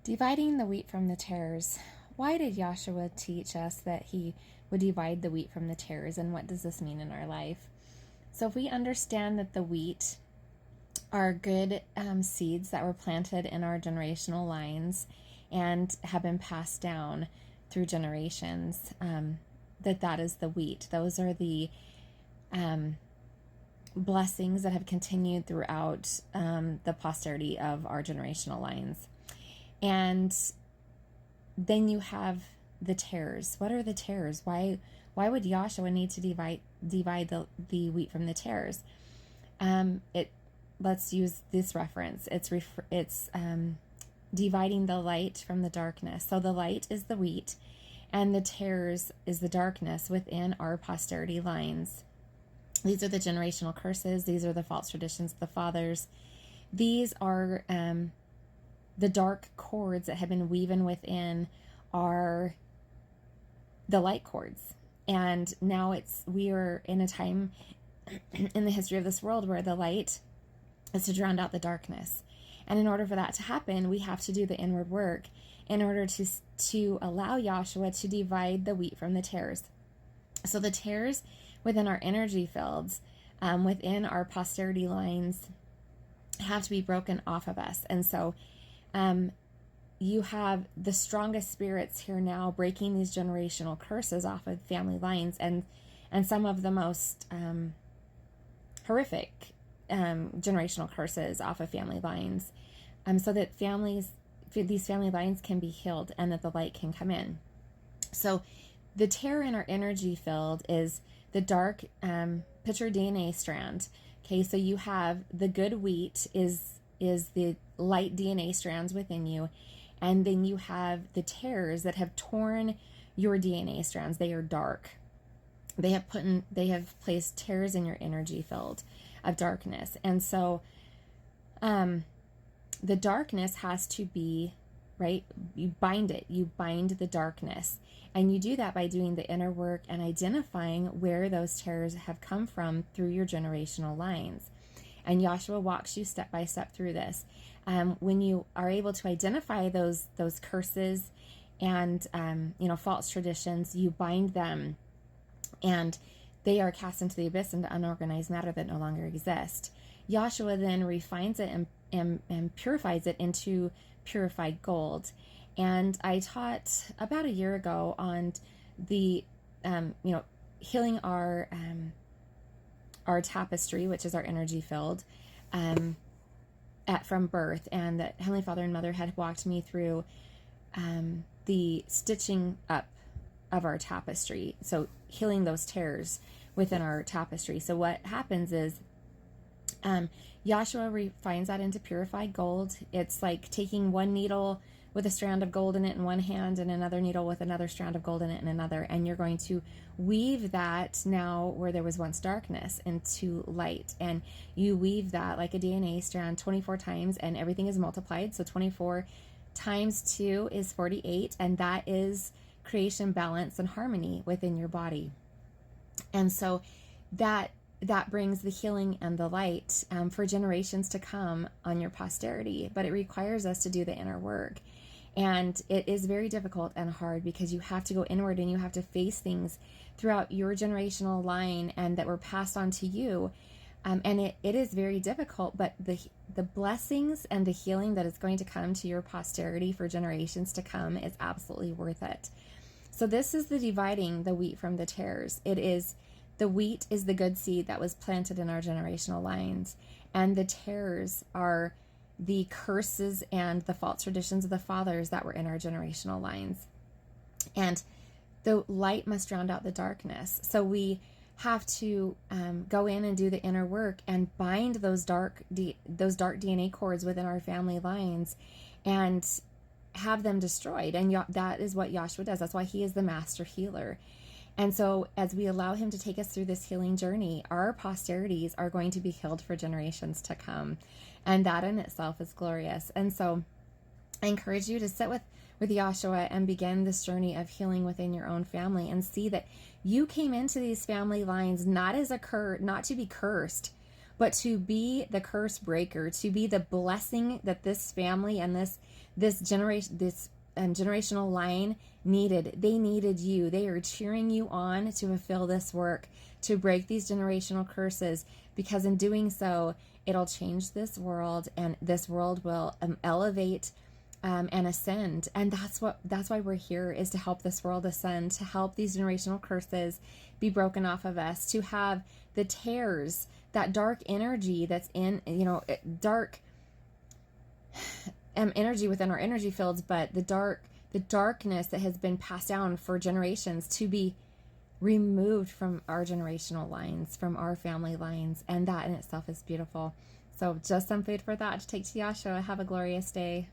Dividing the wheat from the tares. Why did Joshua teach us that he would divide the wheat from the tares, and what does this mean in our life? So if we understand that the wheat are good seeds that were planted in our generational lines and have been passed down through generations, that is the wheat. Those are the blessings that have continued throughout the posterity of our generational lines. And then you have the tares. What are the tares? Why would Joshua need to divide the wheat from the tares? Let's use this reference. It's dividing the light from the darkness. So the light is the wheat, and the tares is the darkness within our posterity lines. These are the generational curses. These are the false traditions of the fathers. These are the dark cords that have been woven within are the light cords. And now we are in a time in the history of this world where the light is to drown out the darkness. And in order for that to happen, we have to do the inward work in order to allow Joshua to divide the wheat from the tares. So the tares within our energy fields, within our posterity lines, have to be broken off of us. And so you have the strongest spirits here now breaking these generational curses off of family lines, and some of the most horrific generational curses off of family lines, so that these family lines can be healed and that the light can come in. So the tear in our energy field is the dark picture DNA strand. Okay, so you have the good wheat is the light DNA strands within you, and then you have the tares that have torn your DNA strands. They are dark. They have placed tares in your energy field of darkness. And so the darkness has to be, right, you bind it. You bind the darkness. And you do that by doing the inner work and identifying where those tares have come from through your generational lines. And Joshua walks you step by step through this. When you are able to identify those curses and false traditions, you bind them, and they are cast into the abyss, into unorganized matter that no longer exist. Joshua then refines it and purifies it into purified gold. And I taught about a year ago on the healing our tapestry, which is our energy field, from birth, and that Heavenly Father and Mother had walked me through the stitching up of our tapestry, so healing those tears within our tapestry. So what happens is Joshua refines that into purified gold. It's like taking one needle with a strand of gold in it in one hand and another needle with another strand of gold in it in another, and you're going to weave that now where there was once darkness into light, and you weave that like a DNA strand 24 times, and everything is multiplied. So 24 times 2 is 48, and that is creation, balance, and harmony within your body. And so that brings the healing and the light for generations to come on your posterity, but it requires us to do the inner work. And it is very difficult and hard because you have to go inward and you have to face things throughout your generational line and that were passed on to you. And it is very difficult, but the blessings and the healing that is going to come to your posterity for generations to come is absolutely worth it. So this is the dividing the wheat from the tares. The wheat is the good seed that was planted in our generational lines, and the tares are the curses and the false traditions of the fathers that were in our generational lines. And the light must drown out the darkness. So we have to go in and do the inner work and bind those dark DNA cords within our family lines and have them destroyed. And that is what Joshua does. That's why he is the master healer. And so as we allow him to take us through this healing journey, our posterities are going to be healed for generations to come. And that in itself is glorious. And so I encourage you to sit with Joshua and begin this journey of healing within your own family, and see that you came into these family lines not as not to be cursed, but to be the curse breaker, to be the blessing that this family and this generational line they needed you. They are cheering you on to fulfill this work, to break these generational curses, because in doing so, it'll change this world, and this world will elevate and ascend. And that's why we're here, is to help this world ascend, to help these generational curses be broken off of us, to have the tears, that dark energy that's in, dark energy within our energy fields, but the darkness that has been passed down for generations, to be removed from our generational lines, from our family lines. And that in itself is beautiful. So just some food for that to take to Yahshua. Have a glorious day.